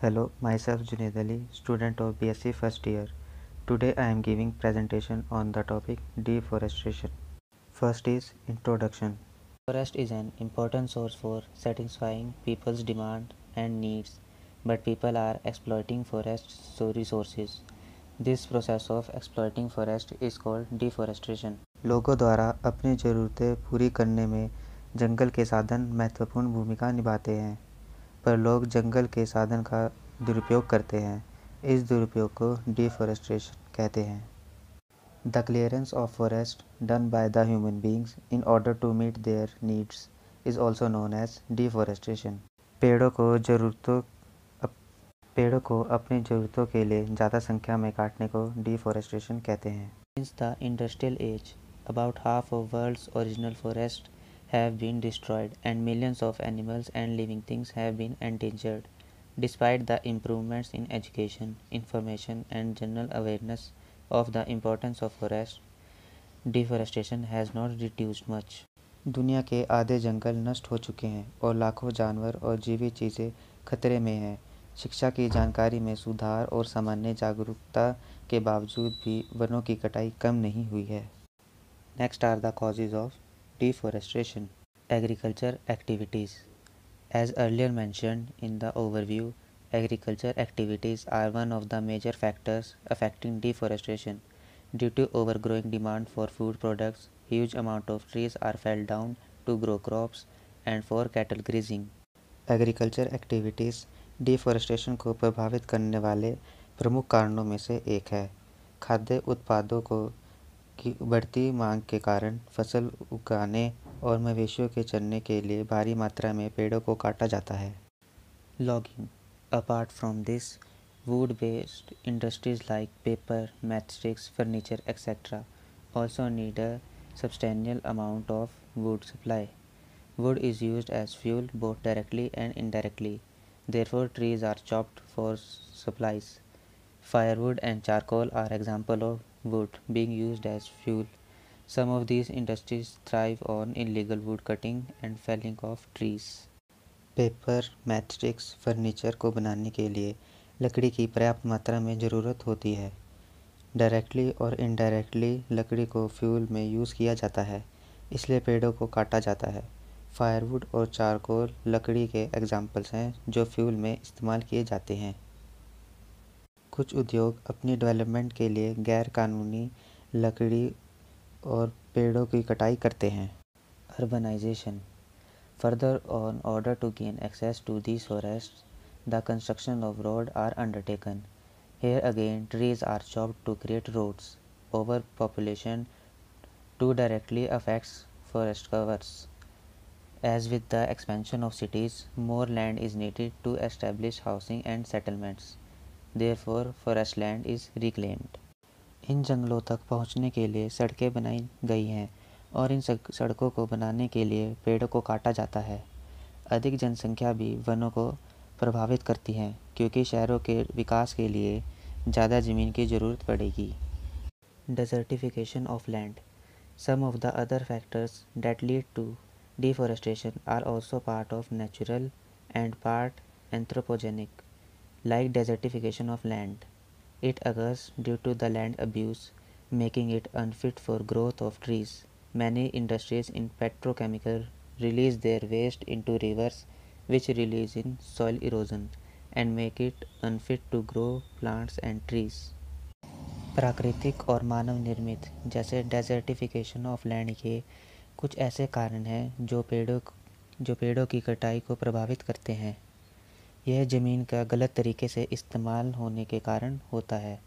Hello, myself Junaid Ali, student of BSc first year. Today I am giving presentation on the topic deforestation. First is introduction. Forest is an important source for satisfying people's demand and needs, but people are exploiting forest resources. This process of exploiting forest is called deforestation. लोगों द्वारा अपनी ज़रूरतें पूरी करने में जंगल के साधन महत्वपूर्ण भूमिका निभाते हैं, पर लोग जंगल के साधन का दुरुपयोग करते हैं। इस दुरुपयोग को डिफॉरेस्टेशन कहते हैं। The clearance of forest done by the human beings in order to meet their needs is also known as deforestation. पेड़ों को पेड़ों को अपनी ज़रूरतों के लिए ज़्यादा संख्या में काटने को डिफॉरेस्टेशन कहते हैं। Since the industrial as, about half of world's original forests have been destroyed and millions of animals and living things have been endangered. Despite the improvements in education, information and general awareness of the importance of forests, deforestation has not reduced much. दुनिया के आधे जंगल नष्ट हो चुके हैं और लाखों जानवर और जीवित चीज़ें खतरे में हैं। शिक्षा की जानकारी में सुधार और सामान्य जागरूकता के बावजूद भी वनों की कटाई कम नहीं हुई है। Next are the causes of deforestation. Agriculture activities. As earlier mentioned in the overview, agriculture activities are one of the major factors affecting deforestation. Due to overgrowing demand for food products, huge amount of trees are felled down to grow crops and for cattle grazing. Agriculture activities deforestation को प्रभावित करने वाले प्रमुख कारणों में से एक है। खाद्य उत्पादों की बढ़ती मांग के कारण फसल उगाने और मवेशियों के चरने के लिए भारी मात्रा में पेड़ों को काटा जाता है। Logging. Apart from this, wood based industries like paper, matchsticks, furniture etcetera also need a substantial amount of wood supply. Wood is used as fuel both directly and indirectly. Therefore, trees are chopped for supplies. Firewood and charcoal are examples of wood being used as fuel. Some of these industries thrive on illegal wood cutting and felling of trees. Paper, matchsticks, furniture को बनाने के लिए लकड़ी की पर्याप्त मात्रा में ज़रूरत होती है। डायरेक्टली और इनडायरेक्टली लकड़ी को फ्यूल में यूज़ किया जाता है, इसलिए पेड़ों को काटा जाता है। फायरवुड और चारकोल लकड़ी के एग्जाम्पल्स हैं जो फ्यूल में इस्तेमाल किए जाते हैं। कुछ उद्योग अपनी डेवलपमेंट के लिए गैर कानूनी लकड़ी और पेड़ों की कटाई करते हैं। Urbanisation. Further on order to gain access to these forests, the construction of road are undertaken. Here again, trees are chopped to create roads. Overpopulation too directly affects forest covers. As with the expansion of cities, more land is needed to establish housing and settlements. Therefore, forest land is reclaimed. इन जंगलों तक पहुंचने के लिए सड़कें बनाई गई हैं और इन सड़कों को बनाने के लिए पेड़ों को काटा जाता है। अधिक जनसंख्या भी वनों को प्रभावित करती हैं क्योंकि शहरों के विकास के लिए ज़्यादा ज़मीन की ज़रूरत पड़ेगी। Desertification of land. Some of the other factors that lead to deforestation are also part of natural and part anthropogenic, like desertification of land. It occurs due to the land abuse, making it unfit for growth of trees. Many industries in petrochemical release their waste into rivers, which release in soil erosion and make it unfit to grow plants and trees. प्राकृतिक और मानव निर्मित जैसे desertification of land के कुछ ऐसे कारण हैं जो पेड़ों की कटाई को प्रभावित करते हैं। यह ज़मीन का गलत तरीके से इस्तेमाल होने के कारण होता है।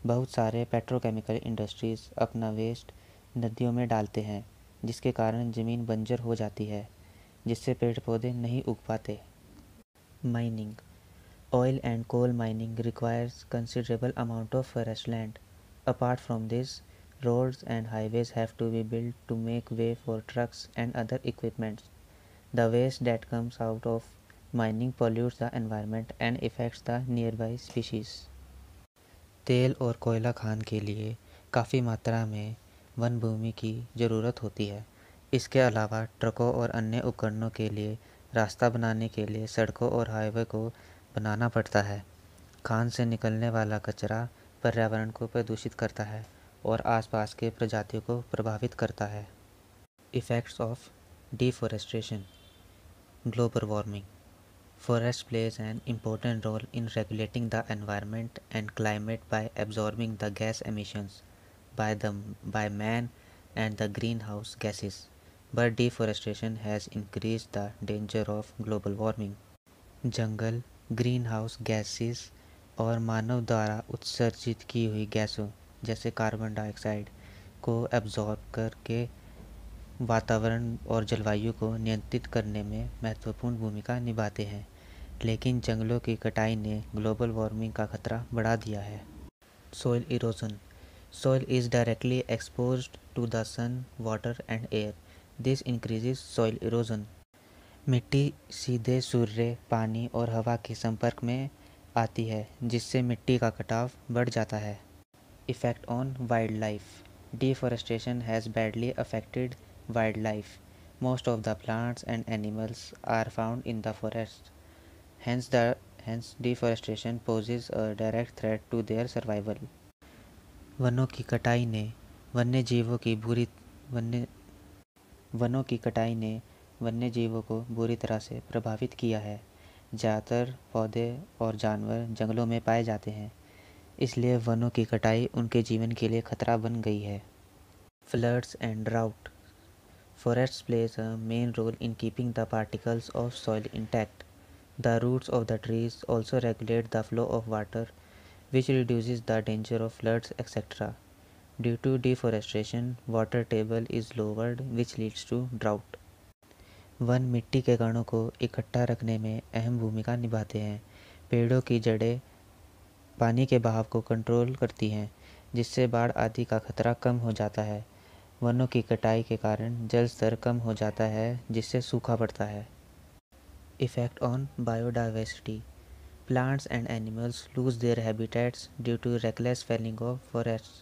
बहुत सारे पेट्रोकेमिकल इंडस्ट्रीज़ अपना वेस्ट नदियों में डालते हैं, जिसके कारण ज़मीन बंजर हो जाती है, जिससे पेड़ पौधे नहीं उग पाते। Mining. Oil and coal mining requires considerable amount of forest land. Apart from this, roads and highways have to be built to make way for trucks and other equipments. The waste that comes out of mining pollutes the environment and affects the nearby species. तेल और कोयला खान के लिए काफ़ी मात्रा में one भूमि की ज़रूरत होती है। इसके अलावा ट्रकों और अन्य उपकरणों के लिए रास्ता बनाने के लिए सड़कों और हाईवे को बनाना पड़ता है। खान से निकलने वाला कचरा पर्यावरण को प्रदूषित करता है और आसपास के प्रजातियों को प्रभावित करता है। Effects of deforestation. Global warming. Forest plays an important role in regulating the environment and climate by absorbing the gas emissions by man and the greenhouse gases. But deforestation has increased the danger of global warming. Jungle green house gases और मानव द्वारा उत्सर्जित की हुई गैसों जैसे carbon dioxide को absorb करके वातावरण और जलवायु को नियंत्रित करने में महत्वपूर्ण भूमिका निभाते हैं, लेकिन जंगलों की कटाई ने ग्लोबल वार्मिंग का खतरा बढ़ा दिया है। Soil erosion. Soil is directly exposed to the sun, water and air. This increases soil erosion. मिट्टी सीधे सूर्य, पानी और हवा के संपर्क में आती है, जिससे मिट्टी का कटाव बढ़ जाता है। Effect on wildlife. Deforestation has badly affected wildlife. Most of the plants and animals are found in the forest. Hence deforestation poses a direct threat to their survival. वनों की कटाई ने वन्य जीवों को बुरी तरह से प्रभावित किया है। ज़्यादातर पौधे और जानवर जंगलों में पाए जाते हैं, इसलिए वनों की कटाई उनके जीवन के लिए खतरा बन गई है। Floods and drought. Forests plays a main role in keeping the particles of soil intact. The roots of the trees also regulate the flow of water, which reduces the danger of floods, etc. Due to deforestation, water table is lowered, which leads to drought. One मिट्टी के कणों को इकट्ठा रखने में अहम भूमिका निभाते हैं। पेड़ों की जड़ें पानी के बहाव को कंट्रोल करती हैं, जिससे बाढ़ आदि का खतरा कम हो जाता है। वनों की कटाई के कारण जल स्तर कम हो जाता है, जिससे सूखा पड़ता है। Effect on biodiversity. Plants and animals lose their habitats due to reckless felling of forests.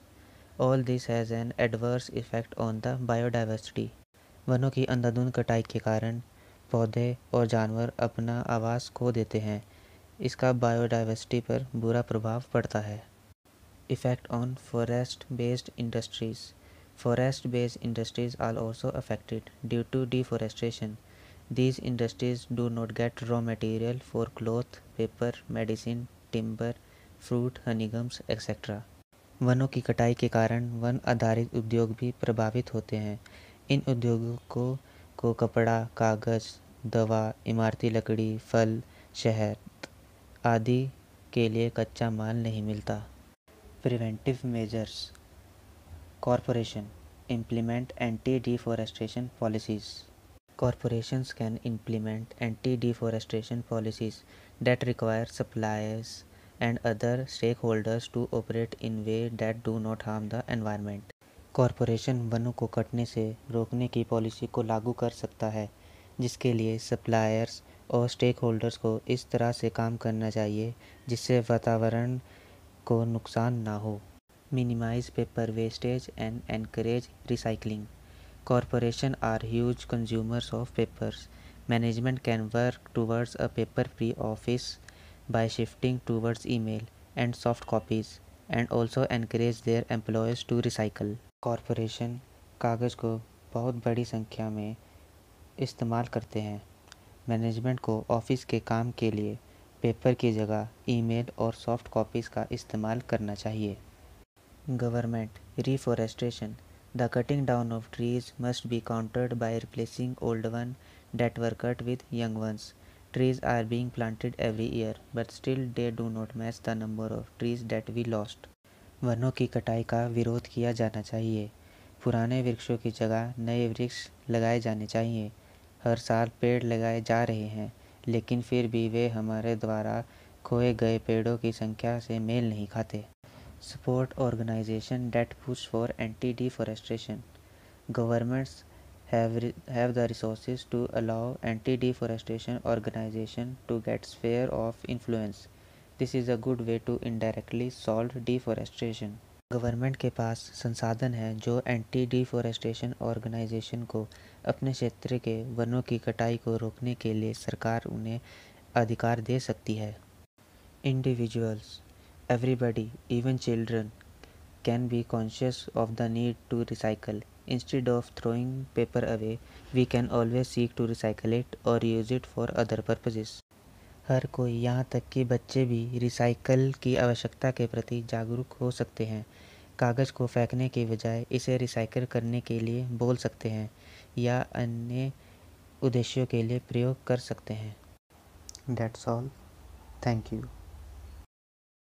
All this has an adverse effect on the biodiversity. वनों की अंधाधुंध कटाई के कारण पौधे और जानवर अपना आवास खो देते हैं। इसका बायोडाइवर्सिटी पर बुरा प्रभाव पड़ता है। Effect on forest-based industries. Forest-based industries are also affected due to deforestation. These industries do not get raw material for cloth, paper, medicine, timber, fruit, honeycombs, etc. वनों की कटाई के कारण वन आधारित उद्योग भी प्रभावित होते हैं। इन उद्योगों को कपड़ा, कागज़, दवा, इमारती लकड़ी, फल, शहद आदि के लिए कच्चा माल नहीं मिलता। Preventive measures. Corporation implement anti-deforestation policies. Corporations can implement anti-deforestation policies that require suppliers and other stakeholders to operate in ways that do not harm the environment. Corporation वनों को कटने से रोकने की पॉलिसी को लागू कर सकता है, जिसके लिए सप्लायर्स और स्टेक होल्डर्स को इस तरह से काम करना चाहिए जिससे वातावरण को नुकसान ना हो। Minimise paper wastage and encourage recycling. Corporations are huge consumers of papers. Management can work towards a paper-free office by shifting towards email and soft copies, and also encourage their employees to recycle. Corporation कागज़ को बहुत बड़ी संख्या में इस्तेमाल करते हैं। Management को ऑफिस के काम के लिए पेपर की जगह ईमेल और सॉफ्ट कॉपीज़ का इस्तेमाल करना चाहिए। Government reforestation. The cutting down of trees must be countered by replacing old ones that were cut with young ones. Trees are being planted every year, but still they do not match the number of trees that we lost. वनों की कटाई का विरोध किया जाना चाहिए। पुराने वृक्षों की जगह नए वृक्ष लगाए जाने चाहिए। हर साल पेड़ लगाए जा रहे हैं, लेकिन फिर भी वे हमारे द्वारा खोए गए पेड़ों की संख्या से मेल नहीं खाते। Support organizations that push for anti-deforestation. Governments have the resources to allow anti-deforestation organizations to get sphere of influence. This is a good way to indirectly solve deforestation. Government के पास संसाधन हैं जो एंटी डिफॉरेस्टेशन ऑर्गेनाइजेशन को अपने क्षेत्र के वनों की कटाई को रोकने के लिए सरकार उन्हें अधिकार दे सकती है। Individuals, everybody, even children, can be conscious of the need to recycle. Instead of throwing paper away, we can always seek to recycle it or use it for other purposes. हर कोई, यहाँ तक कि बच्चे भी, रिसाइकल की आवश्यकता के प्रति जागरूक हो सकते हैं। कागज़ को फेंकने के बजाय इसे रिसाइकिल करने के लिए बोल सकते हैं या अन्य उद्देश्यों के लिए प्रयोग कर सकते हैं। That's all. Thank you.